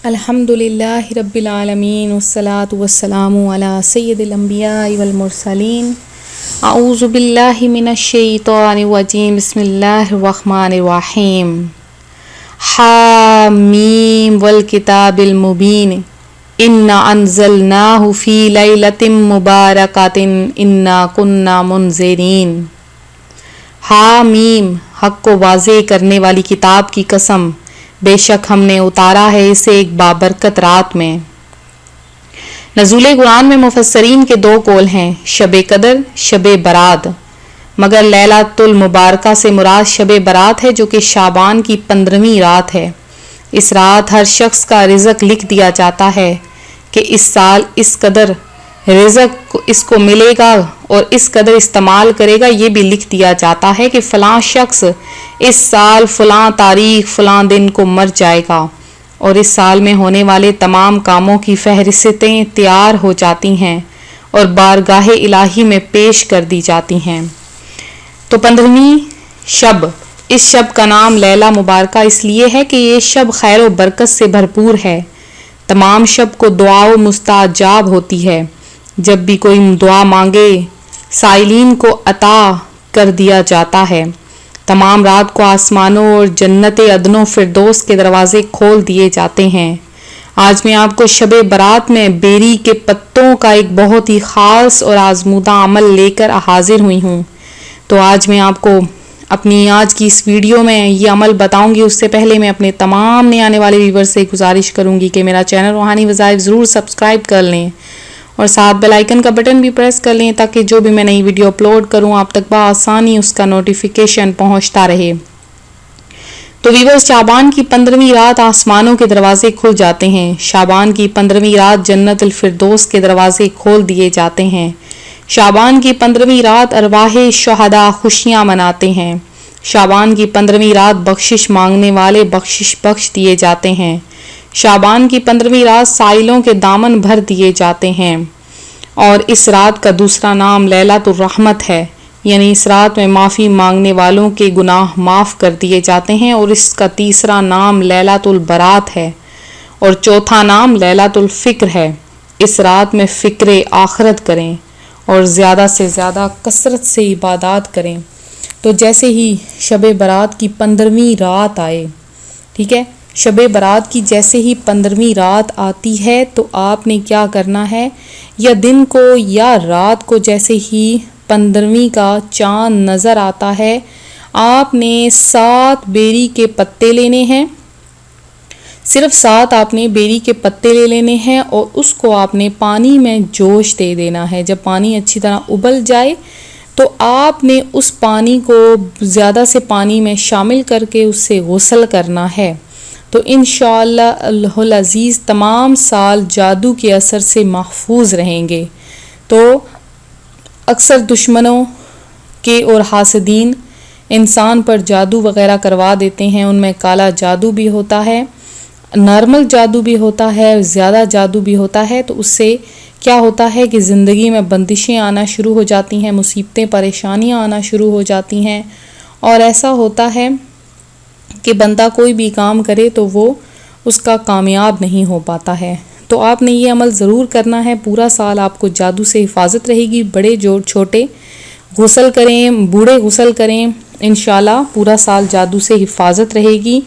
الحمدللہ رب العالمین والصلاة والسلام علی سید الانبیاء والمرسلین. اعوذ باللہ من الشیطان الرجیم. بسم اللہ الرحمن الرحیم. حامیم والکتاب المبین انا انزلناہ فی لیلۃ مبارکۃ انا کنا منذرین. حامیم، حق کو واضح کرنے والی کتاب کی قسم، بے شک ہم نے اتارا ہے اسے ایک بابرکت رات میں. نزول قرآن میں مفسرین کے دو قول ہیں، شب قدر، شب برات، مگر لیلۃ المبارکہ سے مراد شب برات ہے جو کہ شعبان کی 15ویں رات ہے. اس رات ہر شخص کا رزق لکھ دیا جاتا ہے کہ اس سال اس قدر رزق اس کو ملے گا اور اس قدر استعمال کرے گا. یہ بھی لکھ دیا جاتا ہے کہ فلاں شخص اس سال فلاں تاریخ فلاں دن کو مر جائے گا، اور اس سال میں ہونے والے تمام کاموں کی فہرستیں تیار ہو جاتی ہیں اور بارگاہ الہی میں پیش کر دی جاتی ہیں. تو 15ویں شب، اس شب کا نام لیلہ مبارکہ اس لیے ہے کہ یہ شب خیر و برکت سے بھرپور ہے. تمام شب کو دعا و مستجاب ہوتی ہے. جب بھی کوئی دعا مانگے سائلین کو عطا کر دیا جاتا ہے. تمام رات کو آسمانوں اور جنت عدن و فردوس کے دروازے کھول دیے جاتے ہیں. آج میں آپ کو شب برات میں بیری کے پتوں کا ایک بہت ہی خاص اور آزمودہ عمل لے کر حاضر ہوئی ہوں. تو آج میں آپ کو اپنی آج کی اس ویڈیو میں یہ عمل بتاؤں گی. اس سے پہلے میں اپنے تمام نئے آنے والے ویورز سے گزارش کروں گی کہ میرا چینل روحانی وظائف ضرور سبسکرائب کر لیں اور ساتھ بیل آئیکن کا بٹن بھی پریس کر لیں تاکہ جو بھی میں نئی ویڈیو اپلوڈ کروں آپ تک بآسانی اس کا نوٹیفیکیشن پہنچتا رہے. تو ویورز، شعبان کی 15ویں رات آسمانوں کے دروازے کھل جاتے ہیں. شعبان کی 15ویں رات جنت الفردوس کے دروازے کھول دیے جاتے ہیں. شعبان کی 15ویں رات ارواح شہداء خوشیاں مناتے ہیں. شعبان کی 15ویں رات بخشش مانگنے والے بخشش بخش دیے جاتے ہیں. شعبان کی 15ویں رات سائلوں کے دامن بھر دیے جاتے ہیں. اور اس رات کا دوسرا نام لیلۃ الرحمت ہے، یعنی اس رات میں معافی مانگنے والوں کے گناہ معاف کر دیے جاتے ہیں. اور اس کا تیسرا نام لیلۃ البرات ہے اور چوتھا نام لیلۃ الفکر ہے. اس رات میں فکر آخرت کریں اور زیادہ سے زیادہ کثرت سے عبادات کریں. تو جیسے ہی شب برات کی 15ویں رات آئے، ٹھیک ہے، شب برات کی جیسے ہی 15ویں رات آتی ہے تو آپ نے کیا کرنا ہے، یا دن کو یا رات کو جیسے ہی 15ویں کا چاند نظر آتا ہے آپ نے 7 بیری کے پتے لینے ہیں. صرف 7 آپ نے بیری کے پتے لے لینے ہیں اور اس کو آپ نے پانی میں جوش دے دینا ہے. جب پانی اچھی طرح ابل جائے تو آپ نے اس پانی کو زیادہ سے پانی میں شامل کر کے اس سے غسل کرنا ہے. تو انشاءاللہ العزیز تمام سال جادو کے اثر سے محفوظ رہیں گے. تو اکثر دشمنوں کے اور حاسدین انسان پر جادو وغیرہ کروا دیتے ہیں. ان میں کالا جادو بھی ہوتا ہے، نارمل جادو بھی ہوتا ہے، زیادہ جادو بھی ہوتا ہے. تو اس سے کیا ہوتا ہے کہ زندگی میں بندشیں آنا شروع ہو جاتی ہیں، مصیبتیں پریشانیاں آنا شروع ہو جاتی ہیں. اور ایسا ہوتا ہے کہ بندہ کوئی بھی کام کرے تو وہ اس کا کامیاب نہیں ہو پاتا ہے. تو آپ نے یہ عمل ضرور کرنا ہے. پورا سال آپ کو جادو سے حفاظت رہے گی. بڑے جو چھوٹے غسل کریں، بوڑھے غسل کریں، انشاءاللہ پورا سال جادو سے حفاظت رہے گی.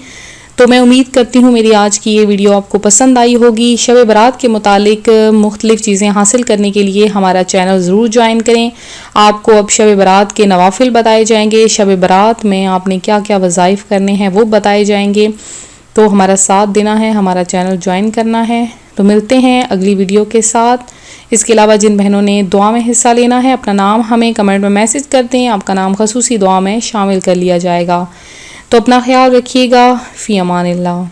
تو میں امید کرتی ہوں میری آج کی یہ ویڈیو آپ کو پسند آئی ہوگی. شب برات کے متعلق مختلف چیزیں حاصل کرنے کے لیے ہمارا چینل ضرور جوائن کریں. آپ کو اب شب برات کے نوافل بتائے جائیں گے، شب برات میں آپ نے کیا کیا وظائف کرنے ہیں وہ بتائے جائیں گے. تو ہمارا ساتھ دینا ہے، ہمارا چینل جوائن کرنا ہے. تو ملتے ہیں اگلی ویڈیو کے ساتھ. اس کے علاوہ جن بہنوں نے دعا میں حصہ لینا ہے اپنا نام ہمیں کمنٹ میں میسج کر دیں، آپ کا نام خصوصی دعا میں شامل کر لیا جائے گا. تو اپنا خیال رکھیے گا. فی امان اللہ.